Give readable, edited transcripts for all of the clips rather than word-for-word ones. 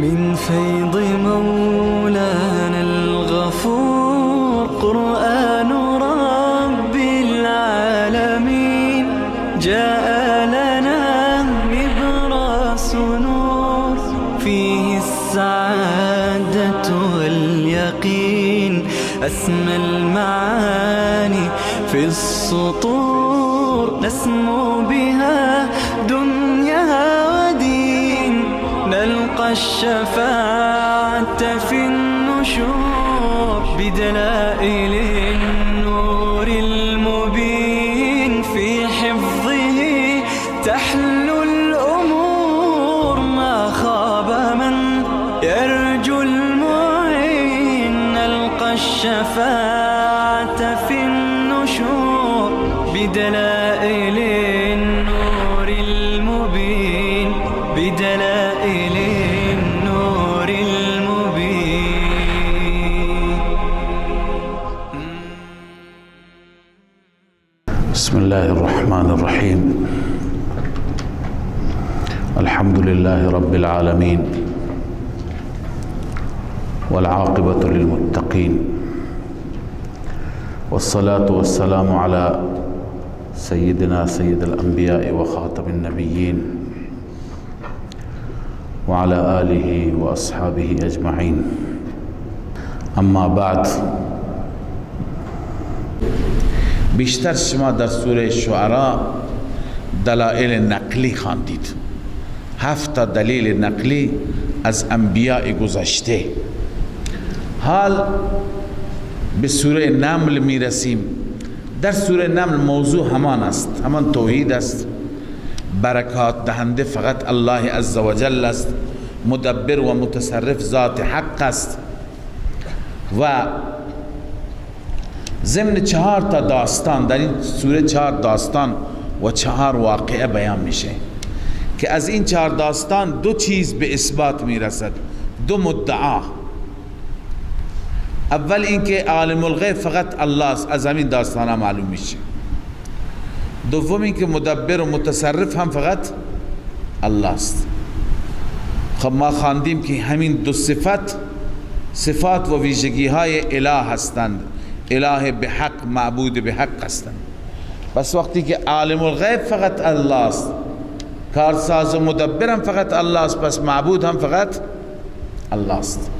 من فيض مولانا الغفور قرآن رب العالمين جاء لنا نبراس نور فيه السعادة واليقين أسمى المعاني في السطور نسمو بها دنيا ودين نلقى الشفاعة في النشور بدلائل النور المبين في حفظه تحلو الأمور ما خاب من يرجو المعين نلقى الشفاعة في النشور بدلائل النور المبين بدلائل النور المبين. بسم الله الرحمن الرحيم. الحمد لله رب العالمين والعاقبة للمتقين والصلاة والسلام على سيدنا سيد الأنبياء وخاتم النبيين وعلى آله وأصحابه أجمعين. اما بعد، بیشتر شما در سوره شعراء دلائل نقلی خواندید. 7 دلیل نقلی از انبیاء گذشته. حال به سوره نمل می رسیم. در سوره نمل موضوع همان است، همان توحید است. برکات دهنده فقط الله عزوجل است. مدبر و متصرف ذات حق است. و ضمن 4 تا داستان در این سوره 4 داستان و 4 واقعه بیان میشه که از این 4 داستان 2 چیز به اثبات میرسد، 2 مدعا. اول اینکه عالم الغیب فقط الله است، از همین داستان ها معلوم میشه. دوم اینکه مدبر و متصرف هم فقط الله است. خب ما خواندیم که همین 2 صفات و ویژگی های اله هستند. اله به حق، معبود به حق هستند. بس وقتی که عالم الغیب فقط الله است، کارساز و مدبر هم فقط الله است، پس معبود هم فقط الله است.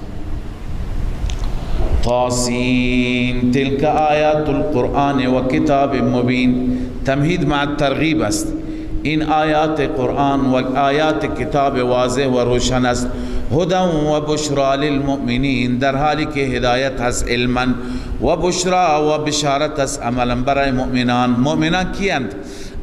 طاسین تلک آیات القرآن و کتاب مبین. تمهید مع الترغیب است. این آیات قرآن و آیات کتاب واضح و روشن است. هدى و بشرا للمؤمنین، در حالی که هدایت هست علما و بشرا و بشارت هست عملا برای مؤمنان. مؤمنان کیند؟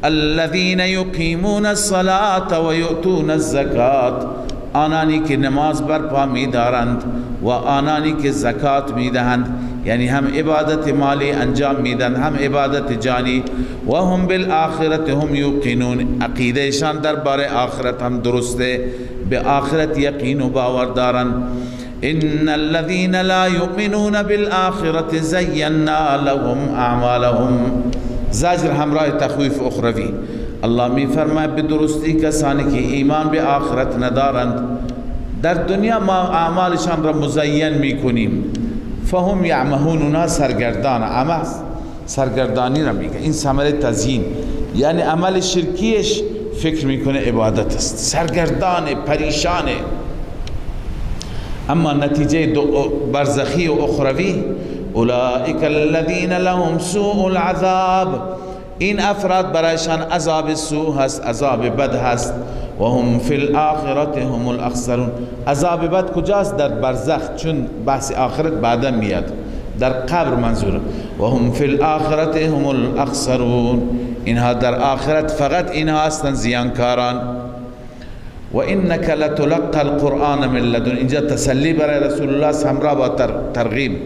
الذين يقيمون الصلاة و یؤتون الزکات، آنانی که نماز برپا می دارند و آنانی که زکات می دهند، یعنی هم عبادت مالی انجام می دهند هم عبادت جانی. و هم بالآخرت هم یوقنون، عقیدهشان درباره آخرت هم درسته، به آخرت یقین و باور دارند. ان الذين لا يؤمنون بالآخرة زينا لهم اعمالهم. زجر همراه تخویف اخروی. الله می فرماید به درستی کسانی که ایمان به آخرت ندارند در دنیا ما اعمالشان را مزین می کنیم. فهم یعمهون، اونا سرگردان، عمل سرگردانی را میگه. این ثمره تزیین، یعنی عمل شرکیش فکر میکنه عبادت است، سرگردان، پریشانه. اما نتیجه برزخی و اخروی، اولئک الذین لهم سوء العذاب، این افراد برایشان عذاب سوء هست، عذاب بد هست. و هم فی الاخرة هم الاخسرون. عذاب بد کجاست؟ در برزخ، چون بحث آخرت بعدا میاد، در قبر منظور. و هم فی الاخرة هم الاخسرون، اینها در آخرت فقط اینها هستند زیانکاران. و انک لتلقى القرآن من لدن، اینجا تسلی برای رسول الله همراه با ترغیب.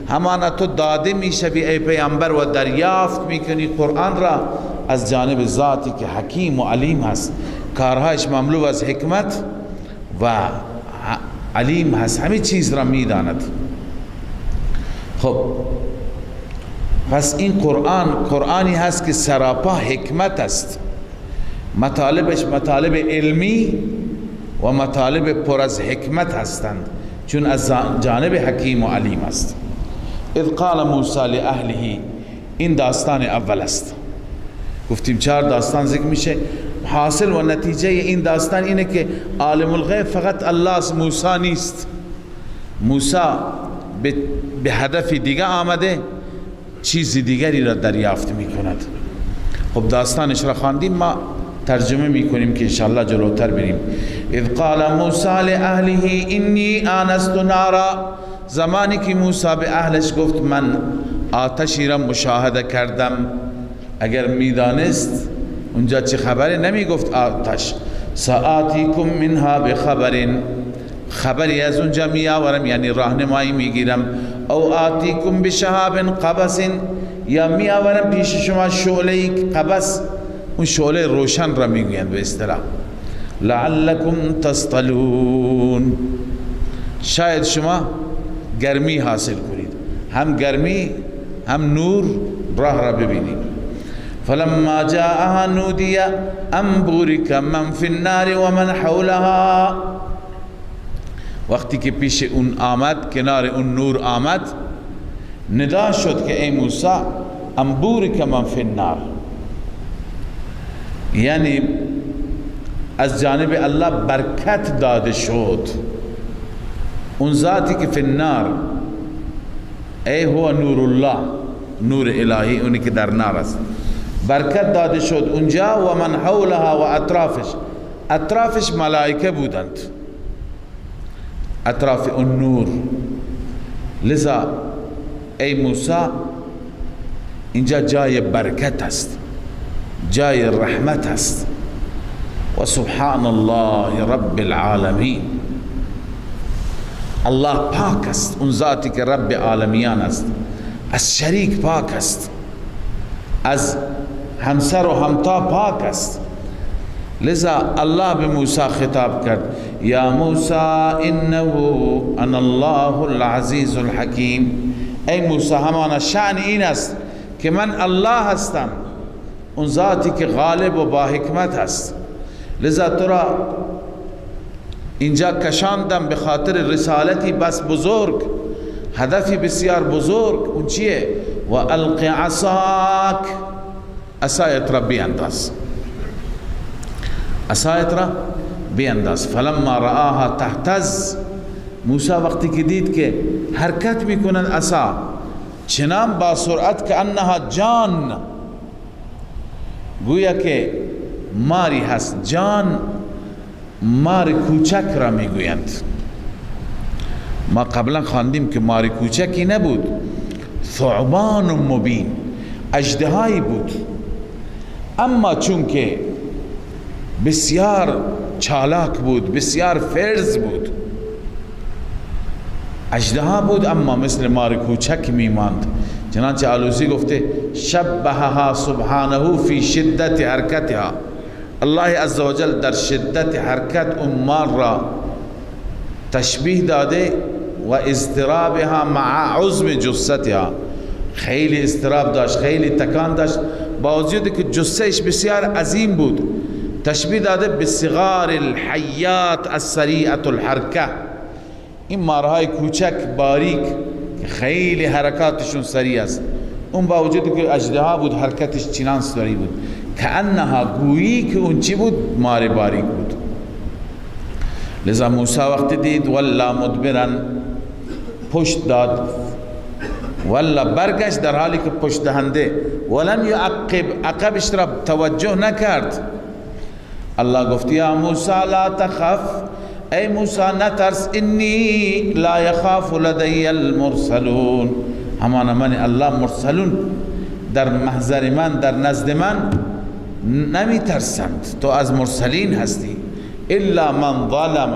همانا تو داده میشوی ای پیامبر و دریافت میکنی قرآن را از جانب ذاتی که حکیم و علیم هست، کارهایش مملو از حکمت و علیم هست، همه چیز را میداند. خب پس این قرآنی هست که سراپا حکمت است، مطالبش مطالب علمی و مطالب پر از حکمت هستند، چون از جانب حکیم و علیم است. اذ قال موسی لأهله، این داستان اول است. گفتیم 4 داستان ذکر میشه. حاصل و نتیجه این داستان اینه که عالم الغیب فقط الله است، موسی نیست. موسی به هدف دیگه آمده، چیز دیگری را دریافت میکند. خب داستانش را خواندیم، ما ترجمه میکنیم که انشاءالله جلوتر بریم. اذ قال موسی لأهله انی آنست نارا، زمانی که موسی به اهلش گفت من آتشی را مشاهده کردم. اگر میدانست اونجا چه خبره نمی گفت آتش. سآتیکم منها بخبر، خبری از اونجا می آورم، یعنی راهنمایی میگیرم. او آتیکم بشهاب قبس، یا می آورم پیش شما شعله قبس، اون شعله روشن را میگویند به اصطلاح. لعلکم تصطلون، شاید شما گرمی حاصل کنید، هم گرمی هم نور راه را ببینید. فلما جاءها نودی ان بورک من فی النار و من حولها، وقتی که پیش اون آمد، کنار اون نور آمد، ندا شد که ای موسی ان بورک من فی النار، یعنی از جانب الله برکت داده شد. اون ذاتی که فی النار ای هو نور الله، نور الهی، اونی که در نار است، برکت داده شد اونجا. و من حولها و اطرافش ملائکه بودند، اطراف اون نور. لذا ای موسی اینجا جای برکت است، جای رحمت است. و سبحان الله رب العالمین، الله پاک است، اون ذاتی که رب عالمیان است، از شریک پاک است، از همسر و همتا پاک است. لذا الله به موسی خطاب کرد یا موسی انه انا الله العزیز الحکیم. ای موسی همان شأن این است که من الله هستم، اون ذاتی که غالب و با حکمت است. لذا تو را اینجا کشاندم به خاطر رسالتی بس بزرگ، هدفی بسیار بزرگ. اون چیه؟ و القی عصاک، عصایت را بیانداز، عصایت را بیانداز. فلما رآها تهتز، موسی وقتی که دید که حرکت میکنن عصا چنان با سرعت که انها جان، گویا که ماری هست. جان مار کوچک را میگویند. ما قبلا خواندیم که مار کوچکی نبود، ثعبان مبین، اژدهایی بود. اما چون که بسیار چالاک بود، بسیار فرز بود، اژدها بود اما مثل مار کوچک میماند. چنانچه آلوسی گفته شبهها سبحانه فی شدت حرکتها، الله عزوجل در شدت حرکت اون مار را تشبیه داده و اضطرابها مع عظم جثتها، خیلی اضطراب داشت، خیلی تکان داشت، با وجود که جثهش بسیار عظیم بود. تشبیه داده به صغار الحیات السریعه الحرکه، این مارهای کوچک باریک که خیلی حرکاتشون سریع است، اون با وجود که اژدها بود حرکتش چنان سریع بود که انها گویی که اون چی بود؟ مار باریک بود. لذا موسی وقت دید ولا مدبرن، پشت داد، ولا برگشت در حالی که پشت دهنده، ولم یعقب، عقبش را توجه نکرد. الله گفت یا موسی لا تخف، ای موسی نترس، انی لا یخاف لدی المرسلون، همان من الله مرسلون، در محضر من، در نزد من نمی ترسند، تو از مرسلین هستی. الا من ظلم،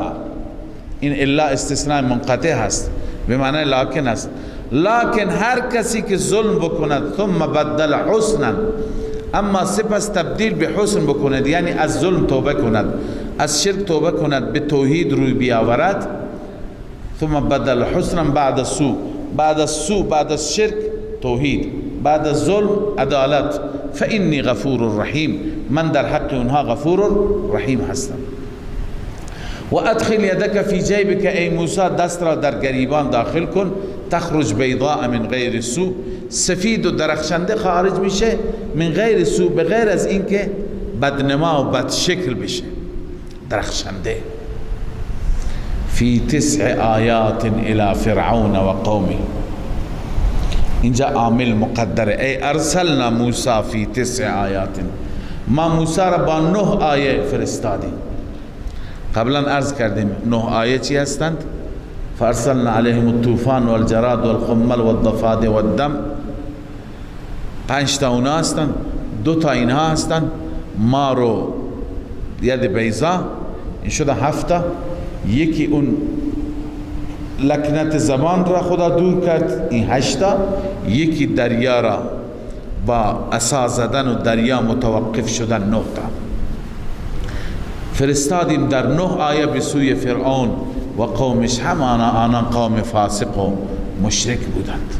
این الا استثناء منقطع هست، به معنی لکن است. لکن هر کسی که ظلم بکند ثم بدل حسنا، اما سپس تبدیل به حسن بکند، یعنی از ظلم توبه کند، از شرک توبه کند، به توحید روی بیاورد، ثم بدل حسنا بعد السوء، بعد السوء، بعد از شرک توحید، بعد از ظلم عدالت، فانی غفور رحیم، من در حق اونها غفور رحیم هستم. و ادخل یدک فی جیبک، ای موسی دست را در گریبان داخل کن، تخرج بیضاء من غیر سوء، سفید و درخشنده خارج میشه، من غیر سوء، بغیر از اینکه بدنما و بد شکل بشه، درخشنده. فی 9 آیات الی فرعون و قومه، اینجا عامل مقدره، ای ارسلنا موسی فی 9 آیات، ما موسی را با 9 آیه فرستادیم. قبلا عرض کردیم 9 آیه چی هستند؟ فارسلنا علیهم الطوفان والجراد والقمل والضفادع والدم، 5 تا اونا هستند، 2 تا اینها هستند، مار و ید بیضا، این شده 7 تا. یکی اون لکنت زبان را خدا دور کرد، این 8 تا. یکی دریا را با عصا زدن و دریا متوقف شدن، 9 تا. فرستادیم در 9 آیه به سوی فرعون و قومش، همانا قوم فاسق و مشرک بودند.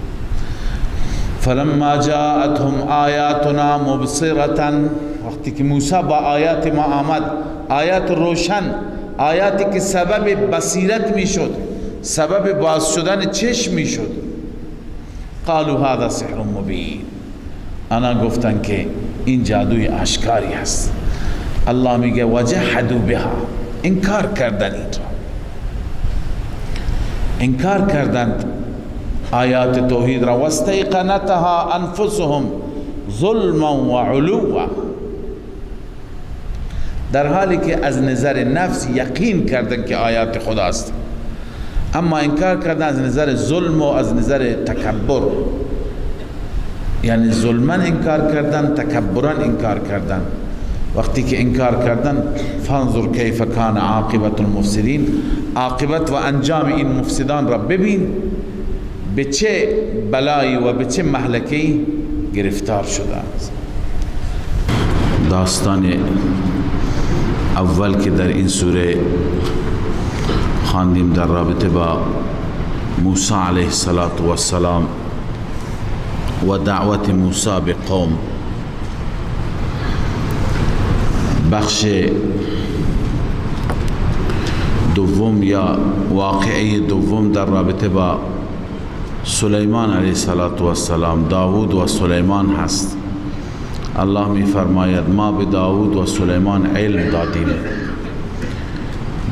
فلما جاءتهم آیاتنا مبصرة، وقتی که موسی با آیات ما آمد، آیات روشن، آیاتی که سبب بصیرت می شد، سبب باز شدن چشم می شد، قالوا هذا سحر مبین، آنها گفتن که این جادوی آشکاری است. الله میگه وجحدوا بها، انکار کردن، این را انکار کردند آیات توحید را، واستیقنتها انفسهم ظلما و علوا، در حالی که از نظر نفس یقین کردن که آیات خداست، اما انکار کردن از نظر ظلم و از نظر تکبر، یعنی ظلما انکار کردن، تکبرا انکار کردن. وقتی که انکار کردن، فانظر کیف کان عاقبت المفسدین، عاقبت و انجام این مفسدان را ببین، به چه بلایی و به چه مهلکی گرفتار شده است. داستان اول که در این سوره خواندیم در رابطه با موسی علیه السلام و دعوت موسی به قوم، بخش دوم یا واقعه دوم در رابطه با سلیمان علیه السلام، داوود و سلیمان هست. الله می فرماید ما به داوود و سلیمان علم دادیم،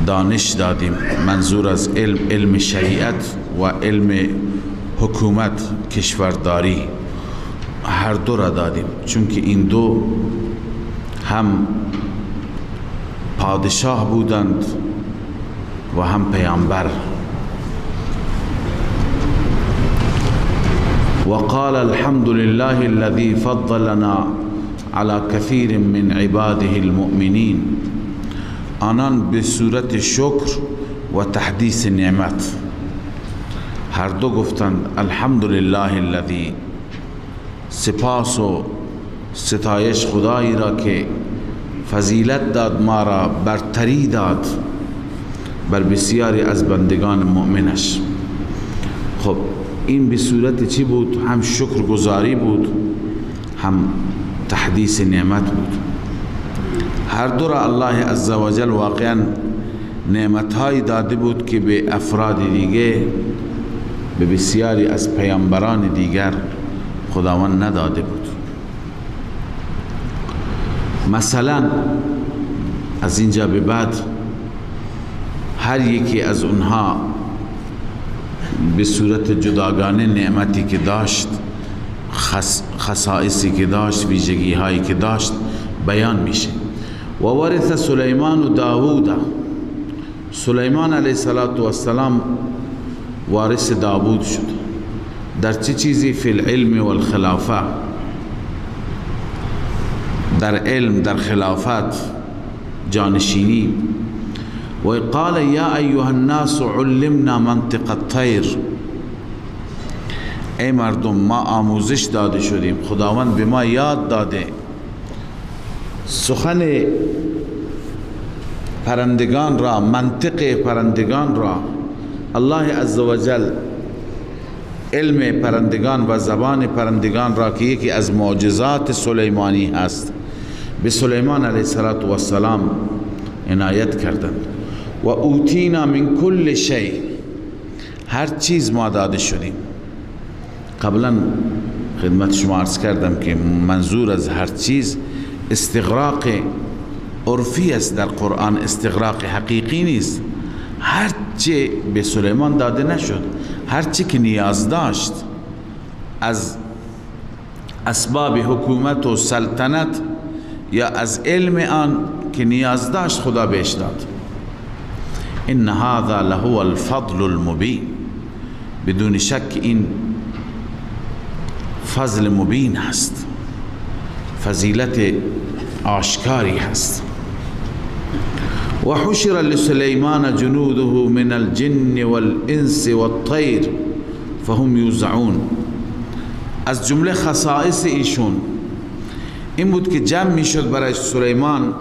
دانش دادیم، منظور از علم شریعت و علم حکومت، کشورداری، هر دو را دادیم، چون که این دو هم پادشاه بودند و هم پیامبر. وقال الحمد لله الذي فضلنا على كثير من عباده المؤمنين، آنان به صورت شکر و تحدیث نعمت هر دو گفتند الحمد لله الذي، سپاس و ستایش خدایی را که فضیلت داد، ما را برتری داد بر بسیاری از بندگان مؤمنش. خب این به صورت چی بود؟ هم شکر گزاری بود، هم تحدیث نعمت بود. هر دو را الله عزوجل واقعا نعمتهایی داده بود که به افراد دیگه، به بسیاری از پیامبران دیگر خداوند نداده بود. مثلا از اینجا به بعد هر یکی از اونها به صورت جداگانه نعمتی که داشت، خصائصی که داشت، ویژگی هایی که داشت بیان میشه. و ورث سلیمان و داوود، سلیمان علیه السلام وارث داوود شد. در چه چیزی؟ فی العلم والخلافه، در علم، در خلافت، جانشینی. و قال یا ایها الناس علمنا منطق الطیر، ای مردم ما آموزش داده شدیم، خداوند به ما یاد داده سخن پرندگان را، منطق پرندگان را. الله عزوجل علم پرندگان و زبان پرندگان را که یکی از معجزات سلیمانی هست، به سلیمان علیه السلام عنایت کردند. و اوتینا من کل شیء، هر چیز ما داده شدیم. قبلا خدمت شما عرض کردم که منظور از هر چیز استغراق عرفی است در قرآن، استغراق حقیقی نیست. هر چی به سلیمان داده نشد، هر چی که نیاز داشت از اسباب حکومت و سلطنت یا از علم آن که نیاز داشت خدا بهش داد. ان هذا لهو الفضل المبین، بدون شک این فضل مبین هست، فضیلت آشکاری هست. و حشر لسلیمان جنوده من الجن والانس والطیر فهم یوزعون. از جمله خصائص ایشون این بود که جمع میشد برای سلیمان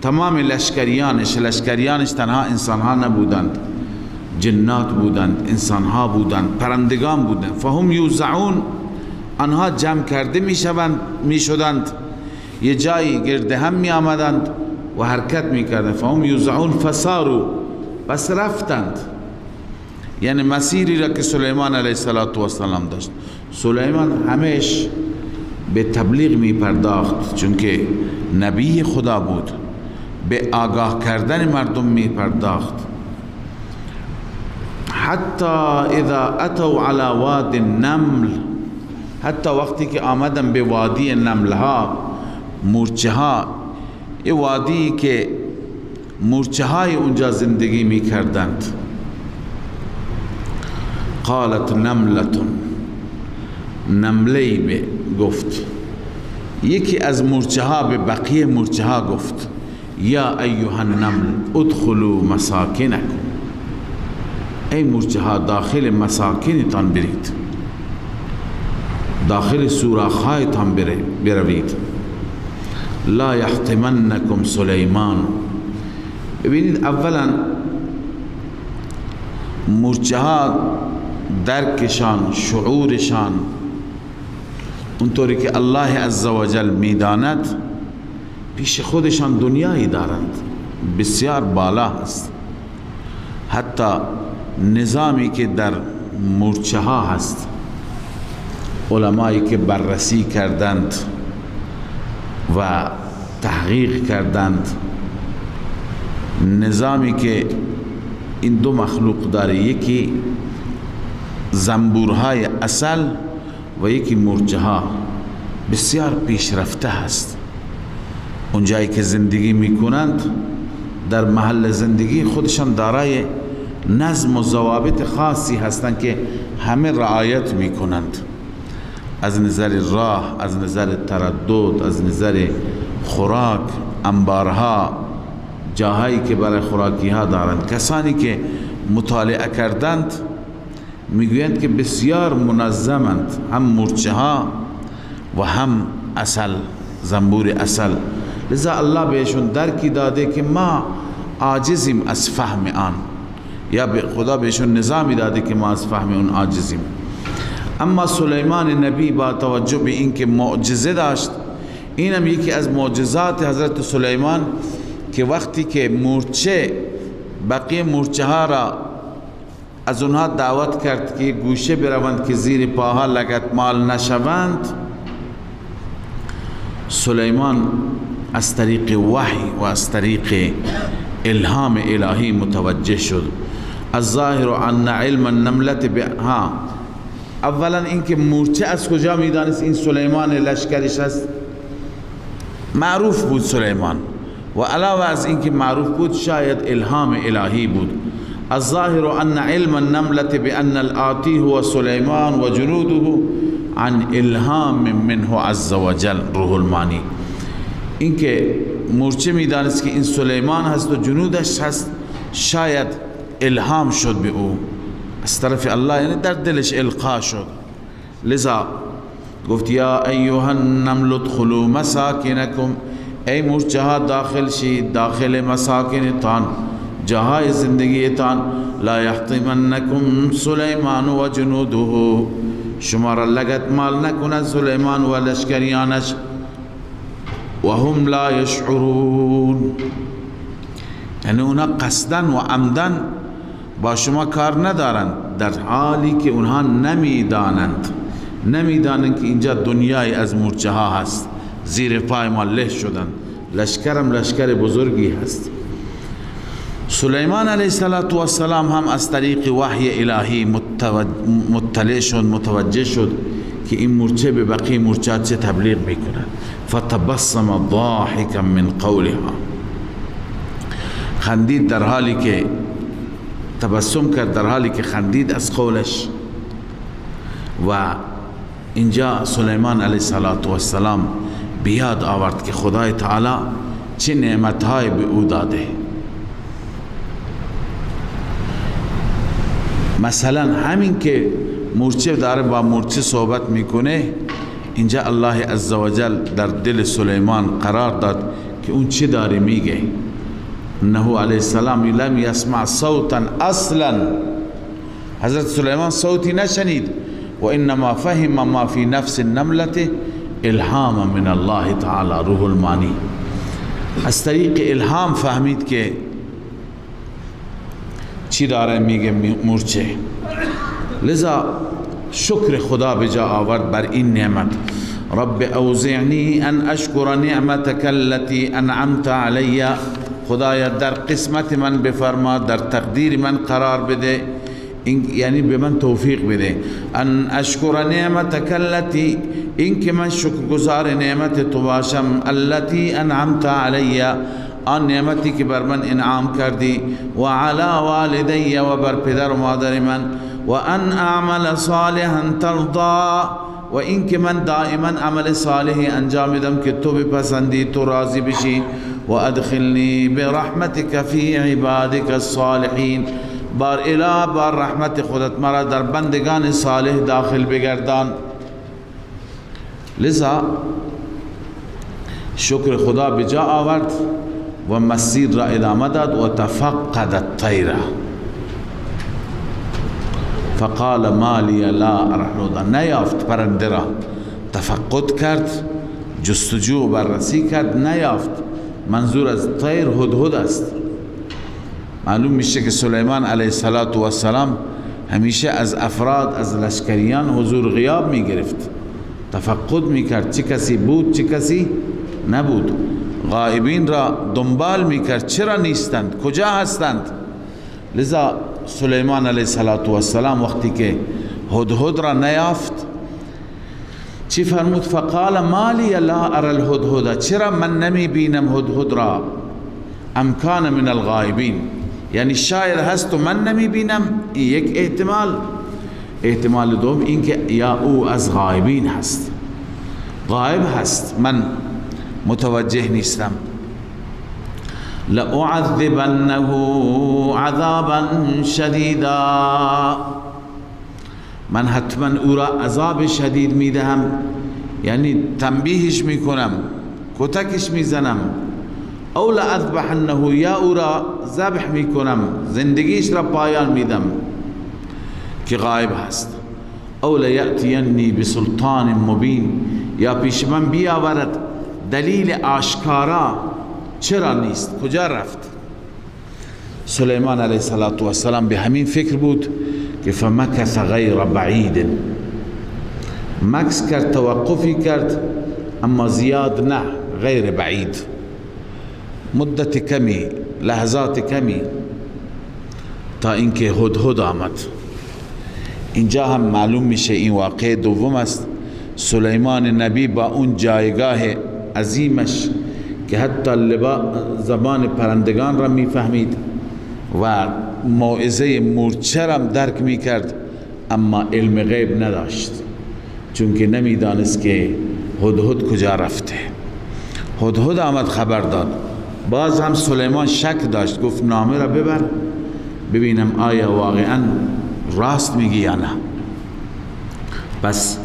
تمام لشکریانش تنها انسانها نبودند، جنات بودند، انسانها بودند، پرندگان بودند. فهم یوزعون، آنها جمع کرده میشدند، یه جایی گرد هم می آمدند و حرکت می کردند. فهم یوزعون فسارو، بس رفتند. یعنی مسیری را که سلیمان علیه السلام داشت. سلیمان همیش به تبلیغ می پرداخت، چون که نبی خدا بود، به آگاه کردن مردم می پرداخت. حتی اذا اتوا علی واد النمل، حتی وقتی که آمدن به وادی نمل ها، مورچه ها، یه وادی که مورچه های اونجا زندگی می کردند. قالت نملتون، نملی به گفت، یکی از مورچه ها به بقیه مورچه ها گفت یا ایها النمل ادخلوا مساکنکم، ای مورچه ها داخل مساکنتان برید، داخل سوراخ‌هایتان بروید. لا یحطمنکم سلیمان. ببینید اولا مورچه ها درکشان، شعورشان اونطوری که الله عزوجل میداند، پیش خودشان دنیایی دارند بسیار بالا هست. حتی نظامی که در مورچه ها هست، علمایی که بررسی کردند و تحقیق کردند، نظامی که این دو مخلوق داره، یکی زنبورهای عسل و یکی مورچه ها، بسیار پیشرفته هست. اونجایی که زندگی میکنند در محل زندگی خودشان دارای نظم و ضوابط خاصی هستند که همه رعایت میکنند، از نظر راه، از نظر تردد، از نظر خوراک، انبارها، جاهایی که برای خوراکی ها دارند. کسانی که مطالعه کردند میگویند که بسیار منظمند، هم مورچه ها و هم عسل، زنبور عسل. لذا الله بهشون درکی داده که ما عاجزیم از فهم آن، یا به خدا بهشون نظامی داده که ما از فهم اون عاجزیم. اما سلیمان نبی با توجه به این که معجزه داشت، اینم یکی از معجزات حضرت سلیمان که وقتی که مورچه بقیه مورچه ها را از اونها دعوت کرد که گوشه بروند که زیر پاها لگدمال نشوند، سلیمان از طریق وحی و از طریق الهام الهی متوجه شد. الظاهر ان علم النملت بها، اولا اینکه مورچه از کجا میدانست این سلیمان لشکرش است؟ معروف بود سلیمان، و علاوه از اینکه معروف بود شاید الهام الهی بود. الظاهر ان علم النملت بان الآتی هو سلیمان و جنوده عن الهام منه عز وجل روح المانی. اینکه مورچه میدانست که این سلیمان هست و جنودش هست، شاید الهام شد به او از طرف الله، یعنی در دلش القا شد. لذا گفت یا ایها النمل ادخلوا مساکنکم، ای مورچه ها داخل شید داخل مساکنتان، جاهای زندگیتان. لا یحطمنکم سلیمان و جنوده، شما را لگدمال نکند سلیمان و لشکریانش. و هم لا یشعرون، یعنی اونا قصدن و عمدن با شما کار ندارند، در حالی که اونها نمیدانند که اینجا دنیای از مورچه ها هست، زیر پای ما له شدن، لشکرم لشکر بزرگی هست. سلیمان علیه السلام هم از طریق وحی الهی مطلع شد، متوجه شد که این مورچه به بقیه مورچات چه تبلیغ میکنه. فتبسم ضاحکا من قولها، خندید در حالی که تبسم کرد، در حالی که خندید از قولش. و اینجا سلیمان علیه السلام بیاد آورد که خدای تعالی چه نعمتهای به او داده. مثلا همین که مورچه داره با مورچه صحبت میکنه، اینجا الله عزوجل در دل سلیمان قرار داد که اون چه داره میگه. انه علیه السلام لم یسمع صوتا اصلا، حضرت سلیمان صوتی نشنید. و انما فهم ما فی نفس النملة الهام من الله تعالی، روح المانی، از طریق الهام فهمید که چی داره میگه مورچه. لذا شکر خدا بجا آورد بر این نعمت. رب اوزعنی ان اشکر نعمتک التي انعمت علی، خدایا در قسمت من بفرما، در تقدیر من قرار بده، یعنی به من توفیق بده. ان اشکر نعمتک التي، این که من شکرگزار نعمت تو باشم، التي انعمت علی، آن نعمتی که بر من انعام کردی، و علی والدی، و بر پدر و مادر من، و ان اعمل صالحا ترضا، و این که من دائما عمل صالحی انجام بدم که تو بپسندی، تو راضی بشی. و ادخلنی برحمتک فی عبادک الصالحین، بار اله بار رحمت خودت مرا در بندگان صالح داخل بگردان. لذا شکر خدا بجا آورد و مسیر را ادامه داد. و تفقد الطیر فقال ما لی لا ارحلودا، نیافت پرنده را، تفقد کرد، جستجو و بررسی کرد، نیافت. منظور از طیر هدهد است. معلوم میشه که سلیمان علیه السلام همیشه از افراد، از لشکریان حضور غیاب میگرفت، تفقد میکرد چه کسی بود چه کسی نبود، غائبین را دنبال میکرد، چرا نیستند، کجا هستند. لذا سلیمان علیه السلام وقتی که هدهد را نیافت چی فرمود؟ فقال ما لی لا اری الهدهد، چرا من نمی بینم هدهد را؟ ام کان من الغائبین، یعنی شاید هست و من نمی بینم. این یک احتمال. احتمال دوم این که یا او از غائبین هست، غائب هست، من متوجه نیستم. لأعذبنه عذابا شدیدا، من حتما او را عذاب شدید میدهم، یعنی تنبیهش میکنم، کتکش میزنم. او لأذبحنه، یا او را ذبح میکنم، زندگیش را پایان میدم که غایب هست. او لیأتینی بسلطان مبین، یا پیش من بیاورد دلیل آشکارا، چرا نیست، کجا رفت. سلیمان علیه السلام به همین فکر بود که فمکث غیر بعید، مکث کرد، توقفی کرد، اما زیاد نه، غیر بعید، مدت کمی، لحظات کمی، تا اینکه هدهد آمد. اینجا هم معلوم میشه این واقعه دوم است. سلیمان نبی با اون جایگاه عظیمش که حتی زبان پرندگان را میفهمید و موعظه مورچه را درک میکرد، اما علم غیب نداشت، چون که نمیدانست که هدهد کجا رفته. هدهد آمد خبر داد. باز هم سلیمان شک داشت، گفت نامه را ببر ببینم آیا واقعا راست میگی یا نه. پس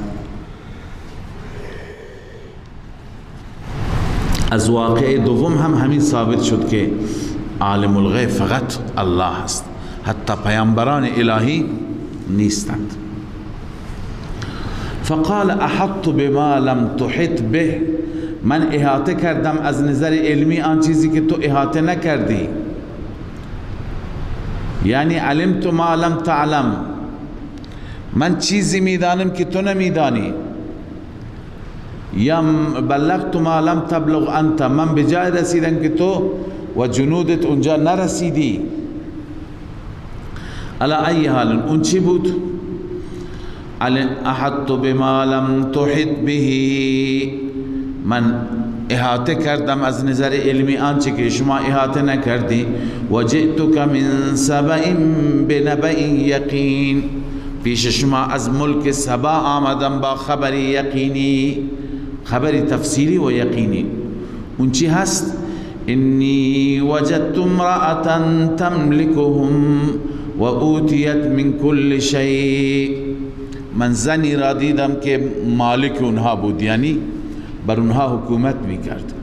از واقع دوم هم همین ثابت شد که عالم الغیب فقط الله است، حتی پیامبران الهی نیستند. فقال احط بما لم تحط به، من احاطه کردم از نظر علمی آن چیزی که تو احاطه نکردی. یعنی علمت ما لم تعلم، من چیزی میدانم که تو نمیدانی. یا بلغت ما لم تبلغ انت، من به جای رسیدم که تو و جنودت اونجا نرسیدی. علی ای حال اون چی بود؟ احطت بما لم تحط به، من احاطه کردم از نظر علمی آنچه که شما احاطه نکردی. و جئتک من سبأ بنبأ یقین، پیش شما از ملک سبا آمدم با خبری یقینی، خبری تفصیلی و یقینی. اون چی هست؟ انی وجدت امرأة تملکهم و اوتیت من کل شیء، من زنی را دیدم که مالک اونها بود، یعنی بر اونها حکومت میکرد.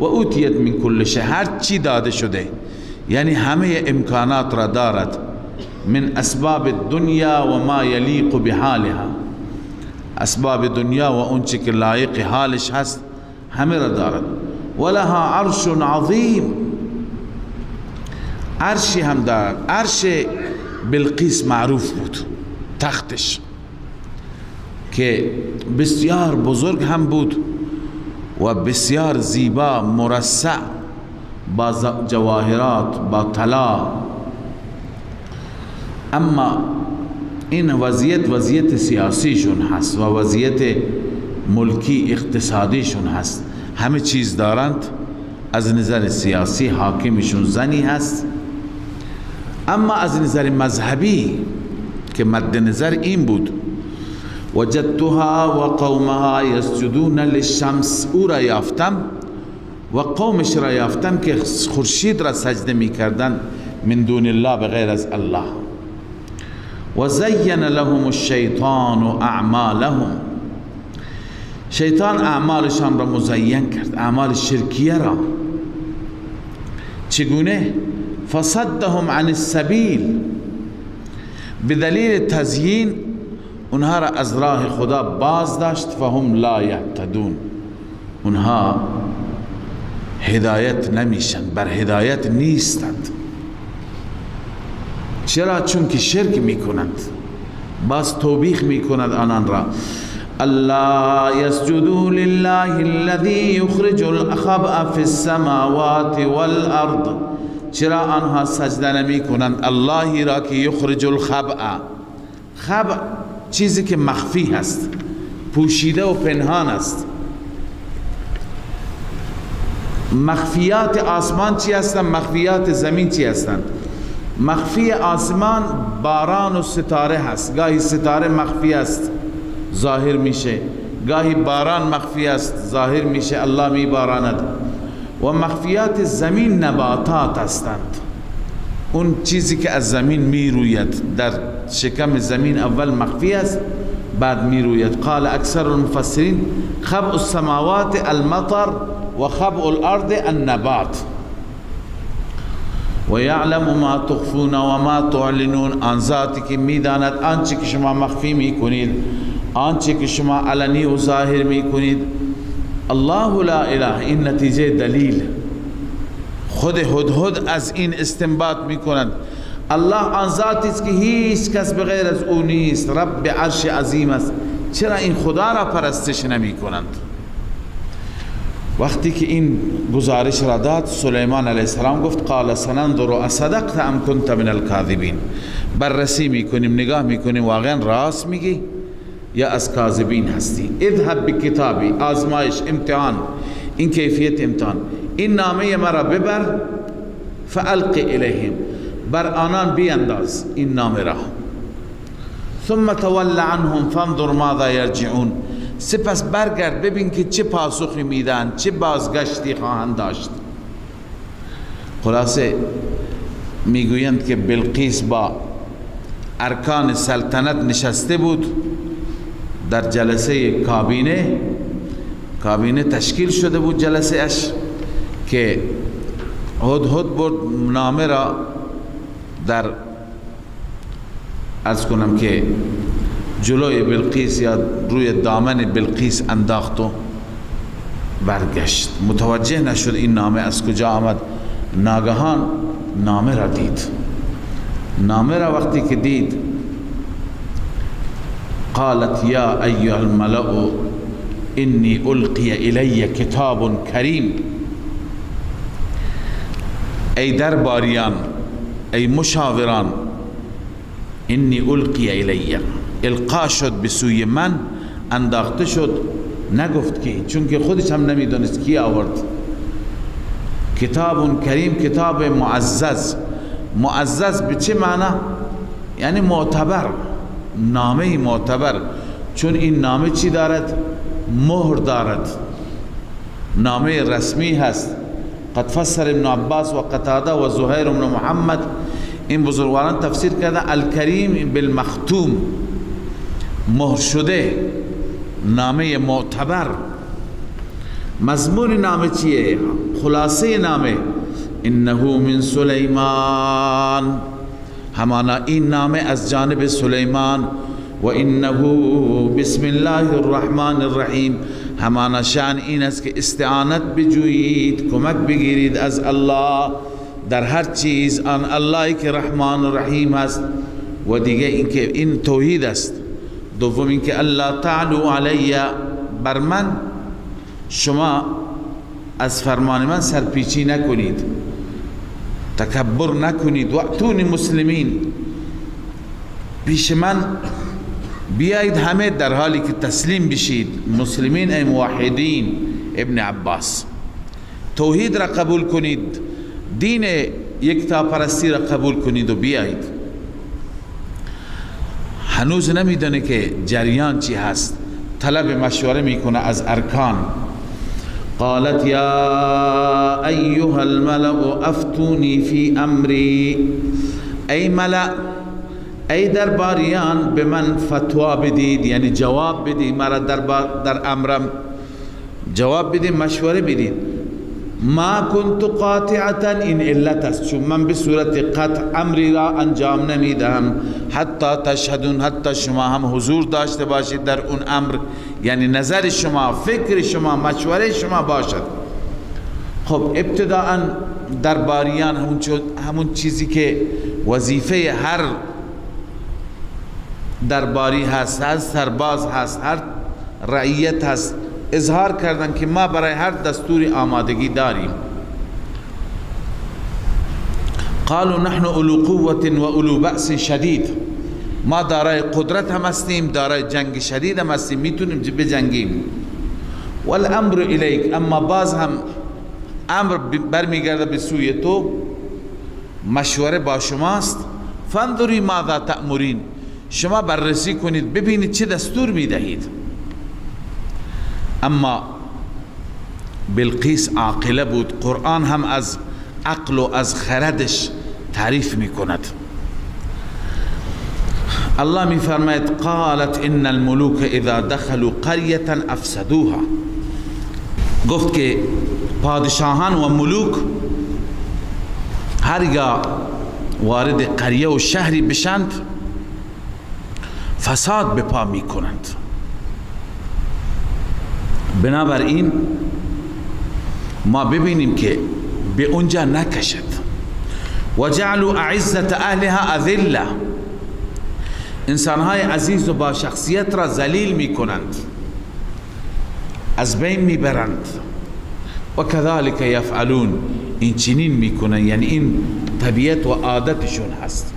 و اوتیت من کل شیء، هر چی داده شده، یعنی همه امکانات را دارد. من اسباب الدنیا و ما یلیق بحالها، اسباب دنیا و اون چی که لایق حالش هست همه را دارد. ولها عرش عظیم، عرشی هم دارد. عرش بلقیس معروف بود، تختش که بسیار بزرگ هم بود و بسیار زیبا، مرصع با جواهرات، با طلا. اما این وضعیت سیاسیشون هست و وضعیت ملکی اقتصادیشون هست، همه چیز دارند. از نظر سیاسی حاکمشون زنی هست، اما از نظر مذهبی که مد نظر این بود وجدتها و قومها یسجدون للشمس، او را یافتم و قومش را یافتم که خورشید را سجده می کردن من دون الله، بغیر از الله. و زین لهم الشیطان اعمالهم، شیطان اعمالشان را مزین کرد، اعمال شرکیه را. چگونه؟ فصدهم عن السبیل، بدلیل تزیین اونها را از راه خدا باز داشت. فهم لا یهتدون، اونها هدایت نمیشن، بر هدایت نیستند. چرا؟ چون که شرک میکنند. باز توبیخ میکند آنان را. الا یسجدوا لله الذی یخرج الخبأ فی السماوات والارض، چرا آنها سجده نمی کنند اللهی را که یخرج الخبأ، خبأ چیزی که مخفی هست، پوشیده و پنهان است. مخفیات آسمان چی هستند؟ مخفیات زمین چی هستند؟ مخفی آسمان باران و ستاره هست، گاهی ستاره مخفی است ظاهر میشه، گاهی باران مخفی است ظاهر میشه، الله می باراند. و مخفیات زمین نباتات هستند، اون چیزی که از زمین می روید، در شکم زمین اول مخفی است بعد می روید. قال اکثر المفسرین خبء السماوات المطر و خبء الارض النبات. و یعلم ما تخفون و ما تعلنون، آن ذاتی که می داند آنچه که شما مخفی می کنید، آنچه که شما علنی و ظاهر می کنید. الله لا اله، این نتیجه دلیل. خود هدهد از این استنباط می کند الله آن ذاتی است که هیچ کس بغیر از او نیست، رب عرش عظیم است. چرا این خدا را پرستش نمی کنند؟ وقتی که این گزارش را داد سلیمان علیه السلام گفت قال سننظر اصدقت ام کنت من الکاذبین، بررسی میکنیم، نگاه میکنیم واقعا راست میگی یا از کاذبین هستی. اذهب بکتابی، آزمایش، امتحان، این کیفیت امتحان، این نامه مرا ببر فالق الیهم، بر آنان بینداز این نامه را. ثم تول عنهم فانظر ماذا یرجعون، سپس برگرد ببین که چه پاسخی میدن، چه بازگشتی خواهند داشت. خلاصه میگویند که بلقیس با ارکان سلطنت نشسته بود در جلسه کابینه تشکیل شده بود جلسه اش، که هدهد برد نامه را در عرض کنم که جلوی بلقیس یا روی دامن بلقیس انداخت و برگشت. متوجه نشد این نامه از کجا آمد، ناگهان نامه را دید. نامه را وقتی که دید قالت یا ایها الملأ انی القی الی کتاب کریم. ای درباریان، ای مشاوران، انی القی الی، القا شد به سوی من، انداخته شد. نگفت کی، چون که خودش هم نمیدونست کی آورد. کتاب کریم، کتاب معزز. معزز به چه معنی؟ یعنی معتبر، نامه معتبر. چون این نامه چی دارد؟ مهر دارد، نامه رسمی هست. قد فسر ابن عباس و قتاده و زهیر بن محمد، این بزرگواران تفسیر کرده الکریم بالمختوم، مهر شده، نامه معتبر. مضمون نامه چیه؟ خلاصه نامه انه من سلیمان، همانا این نامه از جانب سلیمان. و انه بسم الله الرحمن الرحیم، همانا شان این است که استعانت بجویید، کمک بگیرید از الله در هر چیز. آن اللهی که رحمان و رحیم است. و دیگه اینکه این توحید است. دوم اینکه الله تعالی علی، بر من شما از فرمان من سرپیچی نکنید، تکبر نکنید. وقتونی مسلمین، پیش من بیایید همه در حالی که تسلیم بشید. مسلمین ای موحدین، ابن عباس، توحید را قبول کنید، دین یکتا پرستی را قبول کنید و بیایید. هنوز نمیدونه که جریان چی هست، طلب مشوره میکنه از ارکان. قالت یا ایها الملأ افتونی فی امری، ای ملأ، ای درباریان به من فتوا بدید، یعنی جواب بدید، مرا در امرم جواب بدید، مشوره بدید. ما كنت قاطعتا، این علت است، چون من به صورت قطع امری را انجام نمیدم. حتی تشهدون، حتی شما هم حضور داشته باشید در اون امر، یعنی نظر شما، فکر شما، مشوره شما باشد. خب ابتداء درباریان همون چیزی که وظیفه هر درباری هست، هر سرباز هست، هر رعیت هست، اظهار کردن که ما برای هر دستوری آمادگی داریم. قالوا نحن اولو قوة و اولو بأس شدید، ما دارای قدرت هم هستیم، دارای جنگ شدید هم هستیم، میتونیم بجنگیم. والامر الیک، اما باز هم امر برمیگرده به سوی تو، مشوره با شماست. فانظری ماذا تأمرین، شما بررسی کنید ببینید چه دستور میدهید. اما بلقیس عاقله بود، قرآن هم از عقل و از خردش تعریف میکند. الله میفرماید قالت ان الملوک اذا دخلوا قرية افسدوها، گفت که پادشاهان و ملوک هرگاه وارد قریه و شهری بشند فساد به پا میکنند. بنابراین ما ببینیم که به اونجا نکشد. و جعلوا اعزت اهلها اذله، انسانهای عزیز و با شخصیت را ذلیل میکنند، از بین میبرند. و کذالک یفعلون، این چنین میکنند، یعنی این طبیعت و عادتشون هست.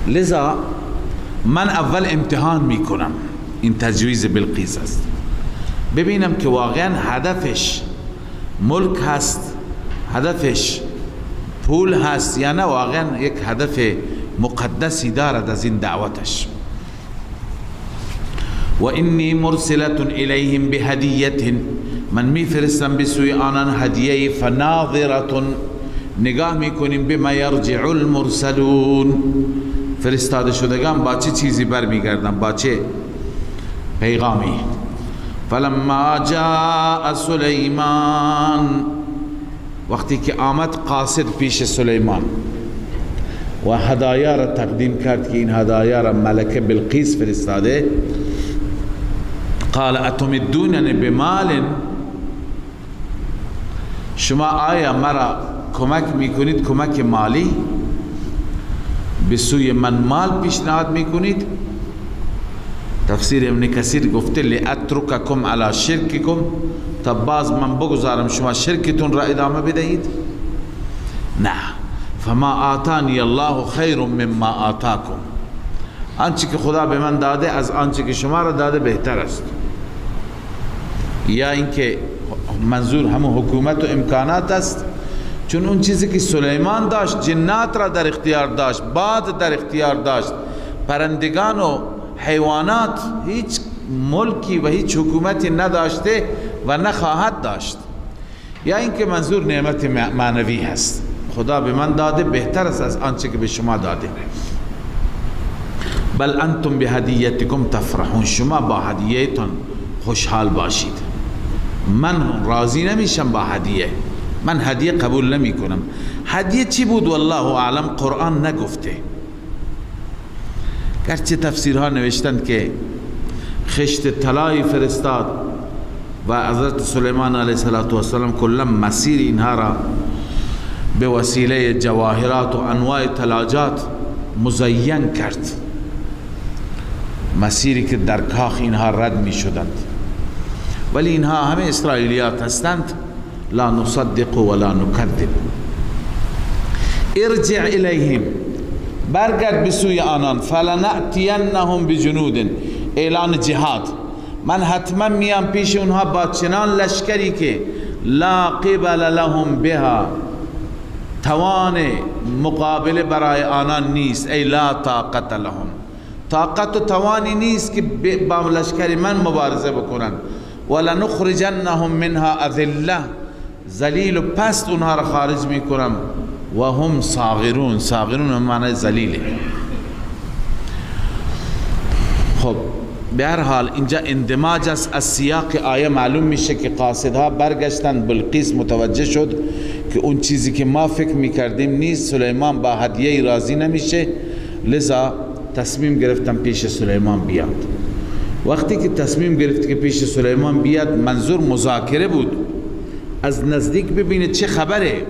لذا من اول امتحان میکنم، این تجویز بلقیس است، ببینم که واقعا هدفش ملک هست، هدفش پول هست یا نه، واقعا یک هدف مقدسی دارد از این دعوتش. و انی مرسلت الیهم بهدیه، من میفرستم به سوی آنان هدیه. فناظرة، نگاه میکنیم بما یرجع المرسلون، فرستاده شدگان با چه چیزی برمیگردن، با چه پیغامی. فلما جاء سلیمان، وقتی که آمد قاصد پیش سلیمان و هدایا را تقدیم کرد که این هدایا را ملکه بلقیس فرستاده، قال اتمدوننی بمال، شما آیا مرا کمک میکنید کمک مالی به سوی من مال پیشنهاد میکنید؟ تفسیر ابن کثیر گفته لاترککم علی شرککم، تا باز من بگذارم شما شرکتون را ادامه بدهید؟ نه. فما آتانی الله خیر مما آتاکم، آنچه که خدا به من داده از آنچه که شما را داده بهتر است. یا اینکه منظور همون حکومت و امکانات است، چون اون چیزی که سلیمان داشت جنات را در اختیار داشت، باد در اختیار داشت، پرندگان و حیوانات هیچ ملکی و هیچ حکومتی نداشته و نخواهد داشت. یا اینکه منظور نعمت معنوی هست، خدا به من داده بهتر است از آنچه که به شما داده. بل انتم بهدیتکم تفرحون، شما با هدیهتون خوشحال باشید. من راضی نمیشم با هدیه، من هدیه قبول نمی کنم. هدیه چی بود والله اعلم، قرآن نگفته. گرچه تفسیرها نوشتند که خشت طلایی فرستاد و حضرت سلیمان علیه السلام کلا مسیر اینها را به وسیله جواهرات و انواع طلاجات مزین کرد، مسیری که در کاخ اینها رد می شدند. ولی اینها همه اسرائیلیات هستند. لا نصدق ولا نکذب. ارجع الیهم، برگرد بسوی آنان. فلنأتینهم بجنود، اعلان جهاد. من حتما میام پیش اونها با چنان لشکری که لا قبل لهم بها، توان مقابله برای آنان نیست. ای لا طاقت لهم، طاقت و توانی نیست که با لشکر من مبارزه بکنن. ولنخرجنهم منها اذله، ذلیل و پست اونها را خارج میکنم. و هم صاغرون، صاغرون معنی ذلیله. خب به هر حال اینجا اندماج است. از سیاق آیه معلوم میشه که قاصدها برگشتن. بلقیس متوجه شد که اون چیزی که ما فکر میکردیم نیست، سلیمان با هدیه راضی نمیشه، لذا تصمیم گرفتن پیش سلیمان بیاد. وقتی که تصمیم گرفت که پیش سلیمان بیاد، منظور مذاکره بود، از نزدیک ببینه چه خبره.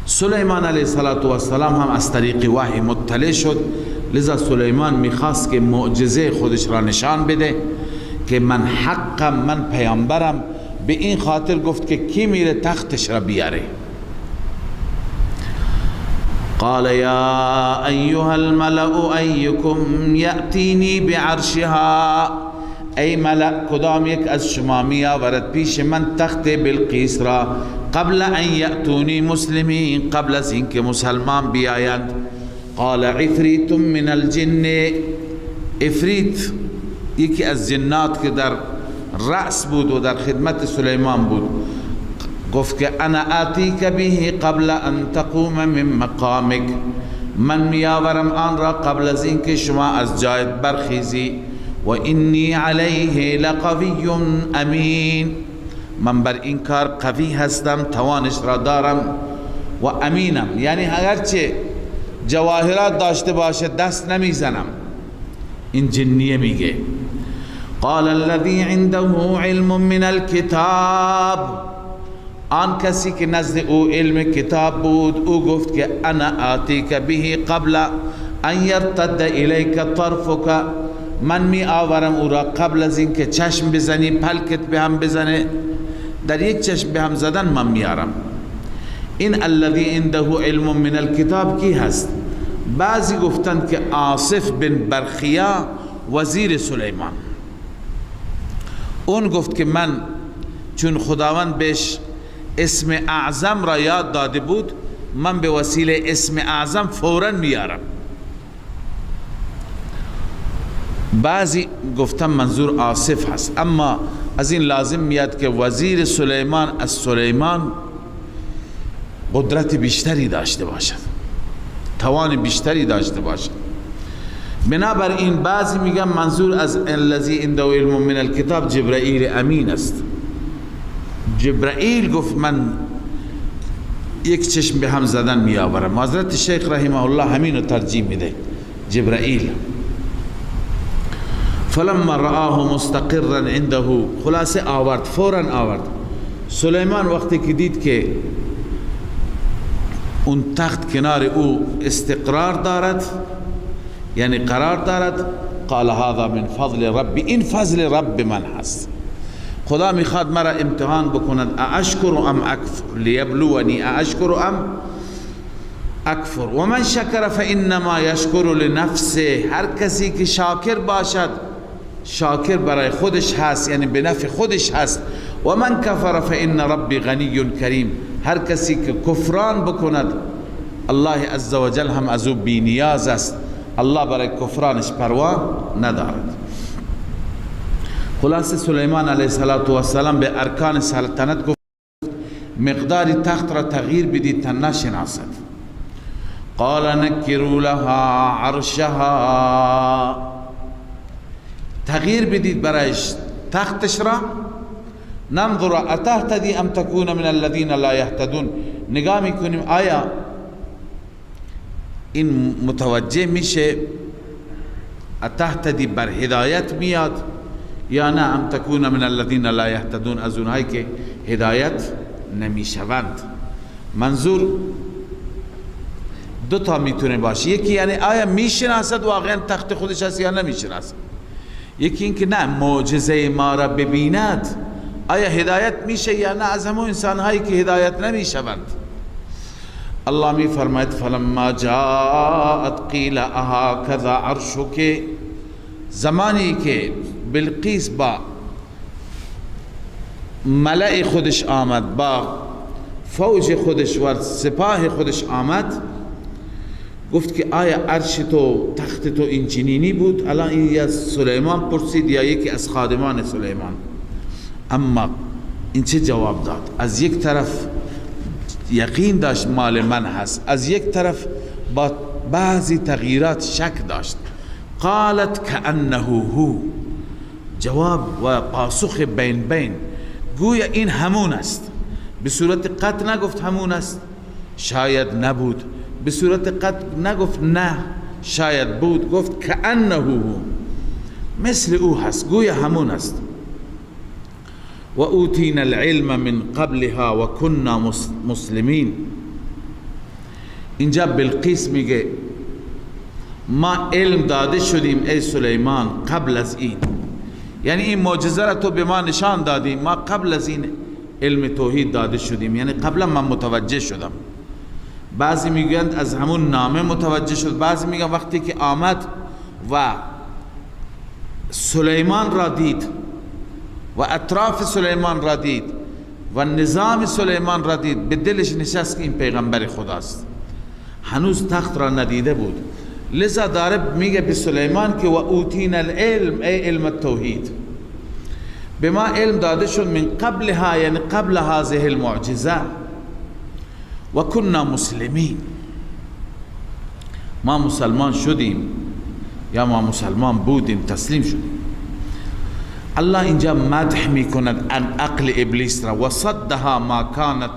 سلیمان علیه السلام هم از طریق وحی مطلع شد، لذا سلیمان میخواست که معجزه خودش را نشان بده که من حقم، من پیامبرم. به این خاطر گفت که کی میره تختش را بیاره. قال یا ایها الملأ ایکم یأتینی بعرشها، ای ملأ کدام یک از شما می آورد پیش من تخت بلقیس را، قبل ان یأتونی مسلمین، قبل از اینکه مسلمان بیایند. قال عفریت من الجن، عفریت یکی از جنات که در رأس بود و در خدمت سلیمان بود، گفت که انا آتیک به قبل ان تقوم من مقامک، من میآورم آن را قبل از اینکه شما از جایت برخیزی. و انی علیه لقوی امین، من بر این کار قوی هستم، توانش را دارم و امینم، یعنی اگرچه جواهرات داشته باشه دست نمیزنم. این جنیه میگه. قال الذي عنده علم من الكتاب، آن کسی که نزد او علم کتاب بود، او گفت که انا آتیک به قبل ان یرتد الیک طرفک، من می آورم او را قبل از این که چشم بزنی، پلکت به هم بزنه. در یک چشم به هم زدن من می آرم. این الذی عنده علم من الکتاب کی هست؟ بعضی گفتند که آصف بن برخیا وزیر سلیمان، اون گفت که من چون خداوند بهش اسم اعظم را یاد داده بود، من به وسیله اسم اعظم فوراً میارم. بعضی گفتن منظور آصف هست، اما از این لازم میاد که وزیر سلیمان از سلیمان قدرت بیشتری داشته باشد، توان بیشتری داشته باشد. بنابراین بعضی میگن منظور از الذی عنده علم من الکتاب جبرائیل امین است. جبرائیل گفت من یک چشم به هم زدن می آورم. حضرت شیخ رحمه الله همین رو ترجیح میده، جبرائیل. فلما رآه مستقرا عنده، خلاصه آورد، فورا آورد. سلیمان وقتی که دید که اون تخت کنار او استقرار دارد، یعنی قرار دارد، قال هذا من فضل ربی، این فضل رب من هست، خدا میخواد مرا امتحان بکند، اشکر ام اکفر لیبلونی اشکر ام اکفر و من شکر فانما یشکر لنفسه، هر کسی که شاکر باشد شاکر برای خودش هست، یعنی به نفع خودش هست، و من کفر فان ربی غنی کریم، هر کسی که کفران بکند الله عزوجل هم از او بی نیاز است، الله برای کفرانش پروا ندارد. خلاص سلیمان علیه السلام به ارکان سلطنت گفت مقداری تخت را تغییر بدید تا نشناسد. قال نکروا لها عرشها، تغییر بدید برایش تختش را، ننظر اتهتدی ام تکون من الذین لا یهتدون، نگاه میکنیم آیا این متوجه میشه اتهتدی بر هدایت میاد یا نه ام تکون من الذین لا یهتدون، از اونهایی که هدایت نمیشوند. منظور دو تا میتونه باشه، یکی یعنی آیا میشناسد واقعا تخت خودش هست یا نمیشناسد، یکی این که نه معجزه ما را ببیند آیا هدایت میشه یا نه، از همون انسان هایی که هدایت نمیشوند. الله می فرماید فلما جاءت قیل اهکذا عرشک، زمانی که بلقیس با ملأ خودش آمد، با فوج خودش و سپاه خودش آمد، گفت که آیا عرش تو تخت تو این چنینی بود؟ الان این از سلیمان پرسید یا یکی از خادمان سلیمان؟ اما این چه جواب داد؟ از یک طرف یقین داشت مال من هست، از یک طرف با بعضی تغییرات شک داشت. قالت کأنه هو، جواب و پاسخ بین بین، گویا این همون است. به صورت قطع نگفت همون است، شاید نبود. به صورت قطع نگفت نه شاید بود، گفت کأنه هو، مثل او هست، گویا همون است. و اوتینا العلم من قبلها و كنا مسلمین. اینجا بلقیس میگه ما علم داده شدیم ای سلیمان قبل از این، یعنی این معجزه را تو به ما نشان دادی، ما قبل از این علم توحید داده شدیم، یعنی قبلا من متوجه شدم. بعضی میگویند از همون نامه متوجه شد، بعضی میگن وقتی که آمد و سلیمان را دید و اطراف سلیمان را دید و نظام سلیمان را دید، به دلش نشست که این پیغمبر خداست. هنوز تخت را ندیده بود، لذا داره میگه به سلیمان که و اوتینا العلم، ای علم التوحید، به ما علم داده شد من قبلها، یعنی قبل هذه المعجزه، و كنا مسلمین، ما مسلمان شدیم یا ما مسلمان بودیم، تسلیم شدیم. الله اینجا مدح میکند ان عقل ابلیس را، و صدها ما كانت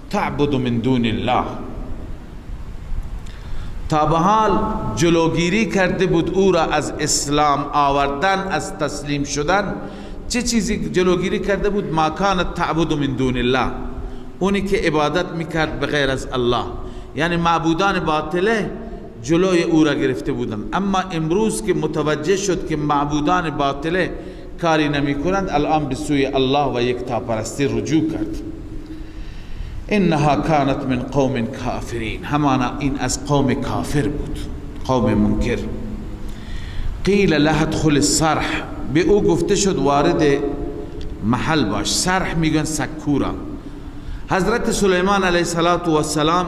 تعبد من دون الله، تا به حال جلوگیری کرده بود او را از اسلام آوردن، از تسلیم شدن. چه چیزی جلوگیری کرده بود؟ ما كانت تعبد من دون الله، اونی که عبادت میکرد به غیر از الله، یعنی معبودان باطله جلوی او را گرفته بودند. اما امروز که متوجه شد که معبودان باطله کاری نمی کنند، الان به سوی الله و یکتاپرستی رجوع کرد. انها كانت من قوم کافرین، همانا این از قوم کافر بود، قوم منکر. قیل له ادخل الصرح، به او گفته شد وارد محل باش. صرح میگن سکورا. حضرت سلیمان علیه السلام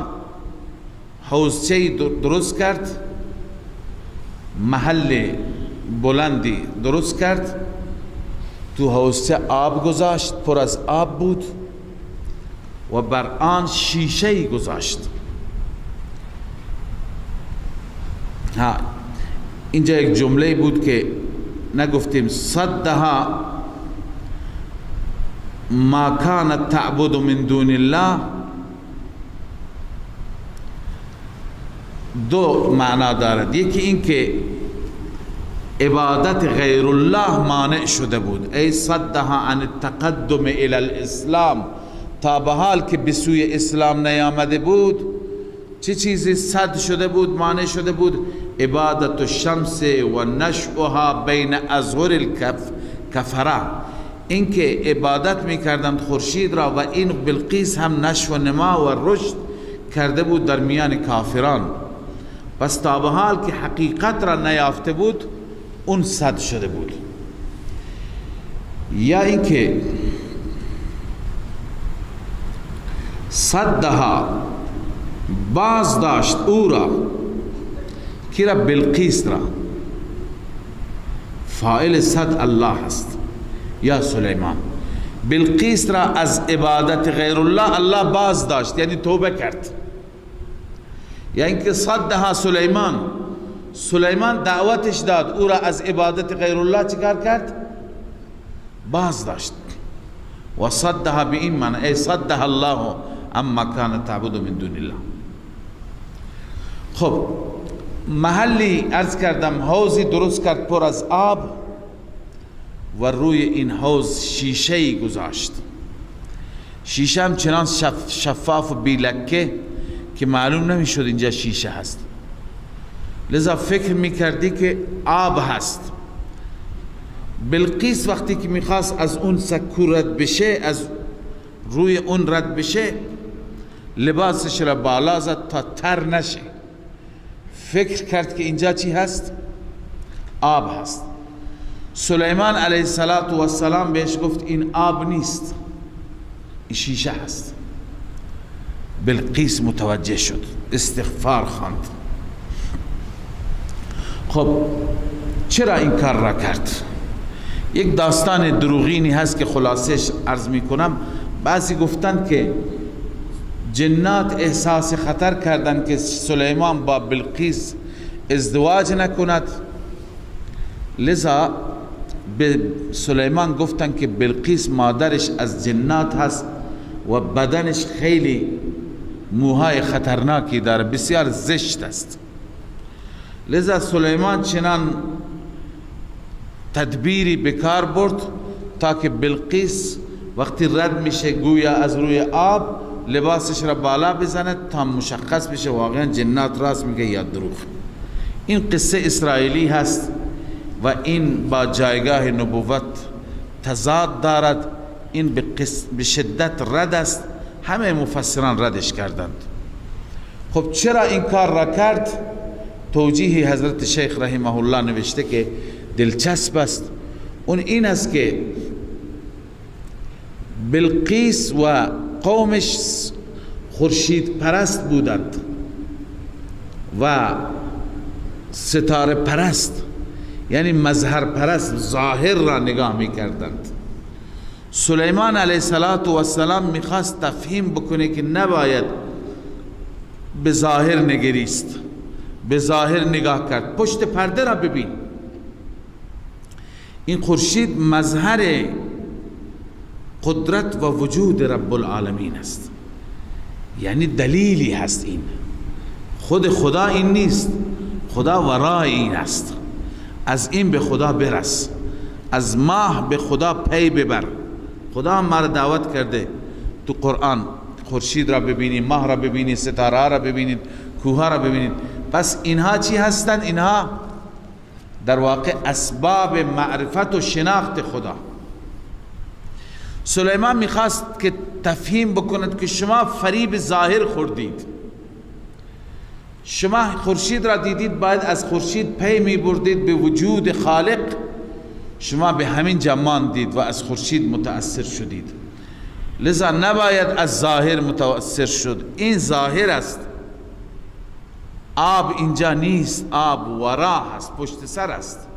حوضچه درست کرد، محل بلندی درست کرد، تو حوضچه آب گذاشت، پر از آب بود و بر آن شیشه گذاشت. اینجا یک جمله بود که نگفتیم، صدها ما كانت تعبد من دون الله، دو معنا دارد. یکی این که عبادت غیر الله مانع شده بود، ای صدها عن التقدم الى الاسلام تا به حال که به سوی اسلام نیامده بود چه چیزی صد شده بود، مانع شده بود؟ عبادت الشمس و نشؤها بین اظهر الکفره، اینکه عبادت میکردند خورشید را و این بلقیس هم نشو و نما و رشد کرده بود در میان کافران. پس تا به حال که حقیقت را نیافته بود اون صد شده بود. یا اینکه صدها باز داشت او را، کی را؟ بلقیس را. فاعل صد الله هست یا سلیمان. بلقیس را از عبادت غیر الله الله باز داشت، یعنی توبه کرد. یا اینکه صدها سلیمان دعوتش داد، او را از عبادت غیر الله چیکار کرد؟ باز داشت. و صدها به این معنی ای صدها الله اما کانت تعبد من دون الله. خب محلی عرض کردم حوضی درست کرد پر از آب و روی این حوض شیشه‌ای گذاشت. شیشه هم چنان شفاف و بیلکه که معلوم نمیشد اینجا شیشه هست، لذا فکر میکردی که آب هست. بلقیس وقتی که میخواست از اون سکو رد بشه، از روی اون رد بشه، لباسش را بالا زد تا تر نشه. فکر کرد که اینجا چی هست؟ آب هست. سلیمان علیه السلام بهش گفت این آب نیست، این شیشه هست. بلقیس متوجه شد، استغفار خواند. خب چرا این کار را کرد؟ یک داستان دروغینی هست که خلاصش عرض می کنم. بعضی گفتن که جنات احساس خطر کردند که سلیمان با بلقیس ازدواج نکند، لذا به سلیمان گفتن که بلقیس مادرش از جنات هست و بدنش خیلی موهای خطرناکی داره، بسیار زشت است. لذا سلیمان چنان تدبیری بکار برد تا که بلقیس وقتی رد میشه گویا از روی آب لباسش را بالا بزند تا مشخص بشه واقعا جنات راست میگه یا دروغ. این قصه اسرائیلی هست و این با جایگاه نبوت تضاد دارد. این به شدت رد است، همه مفسران ردش کردند. خب چرا این کار را کرد؟ توجیه حضرت شیخ رحمه الله نوشته که دلچسب است. اون این است که بلقیس و قومش خورشید پرست بودند و ستاره پرست، یعنی مظهر پرست، ظاهر را نگاه می کردند. سلیمان علیه السلام میخواست تفهیم بکنه که نباید به ظاهر نگریست، به ظاهر نگاه کرد، پشت پرده را ببین. این خورشید مظهر قدرت و وجود رب العالمین است، یعنی دلیلی هست. این خود خدا این نیست، خدا ورای این است. از این به خدا برس، از ماه به خدا پی ببر. خدا ما را دعوت کرده تو قرآن خورشید را ببینید، ماه را ببینید، ستاره را ببینید، کوه را ببینید. پس اینها چی هستند؟ اینها در واقع اسباب معرفت و شناخت خدا. سلیمان میخواست که تفهیم بکند که شما فریب ظاهر خوردید، شما خورشید را دیدید، باید از خورشید پی می بردید به وجود خالق. شما به همین جا ماندید و از خورشید متأثر شدید، لذا نباید از ظاهر متأثر شد. این ظاهر است، آب اینجا نیست، آب ورا هست، پشت سر است.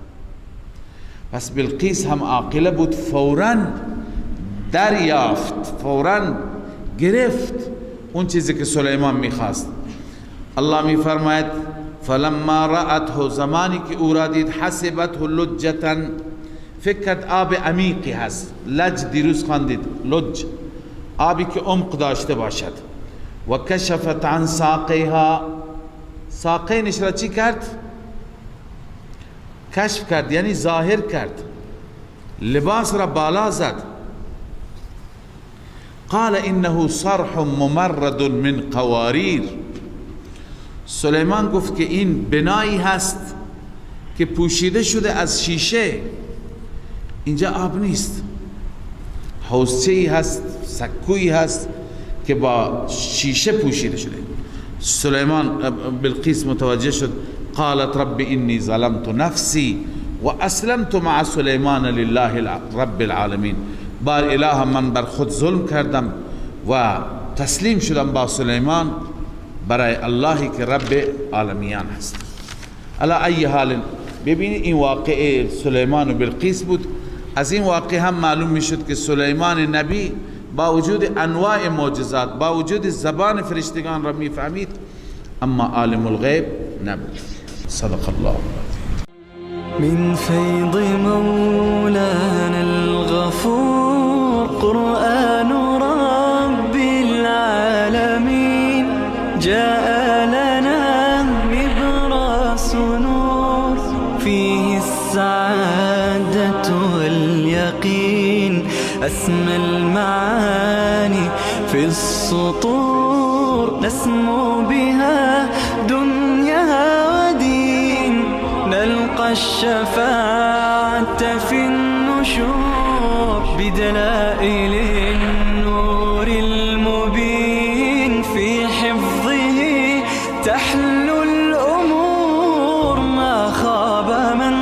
پس بلقیس هم عاقله بود، فوراً دریافت، فوراً گرفت اون چیزی که سلیمان میخواست. الله میفرماید فلما رأته، زمانی که او را دید، حسبته لجتا، فکر کرد آب عمیقی هست. لج دیروز خواندید، لج آبی که عمق داشته باشد. و کشفت عن ساقیها، ساقینش را چی کرد؟ کشف کرد، یعنی ظاهر کرد، لباس را بالا زد. قال انه صرح ممرد من قواریر. سلیمان گفت که این بنایی هست که پوشیده شده از شیشه. اینجا آب نیست، حوضچه‌ای هست، سکویی هست که با شیشه پوشیده شده. سلیمان بلقیس متوجه شد. قالت رب انی ظلمت نفسی و اسلمت مع سلیمان لله رب العالمین. بار اله من بر خود ظلم کردم و تسلیم شدم با سلیمان برای اللهی که رب عالمیان هست. علی ای حال ببینید این واقعه سلیمان و بلقیس بود. از این واقعه هم معلوم میشد که سلیمان نبی با وجود انواع معجزات، با وجود زبان فرشتگان را میفهمید، اما عالم الغیب نبود. صدق الله. من فيض مولانا الغفور قرآن رب العالمين جاء لنا مبراس نور فيه السعادة واليقين أسمى المعاني في السطور نسمو بها دنيا ودين نلقى الشفاعة في النشور بدلائل النور المبين في حفظه تحلو الأمور ما خاب من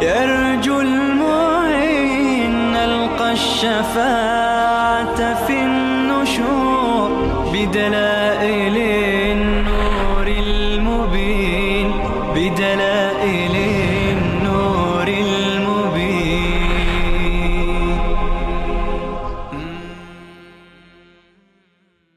يرجو المعين نلقى الشفاعة في النشور بدلائل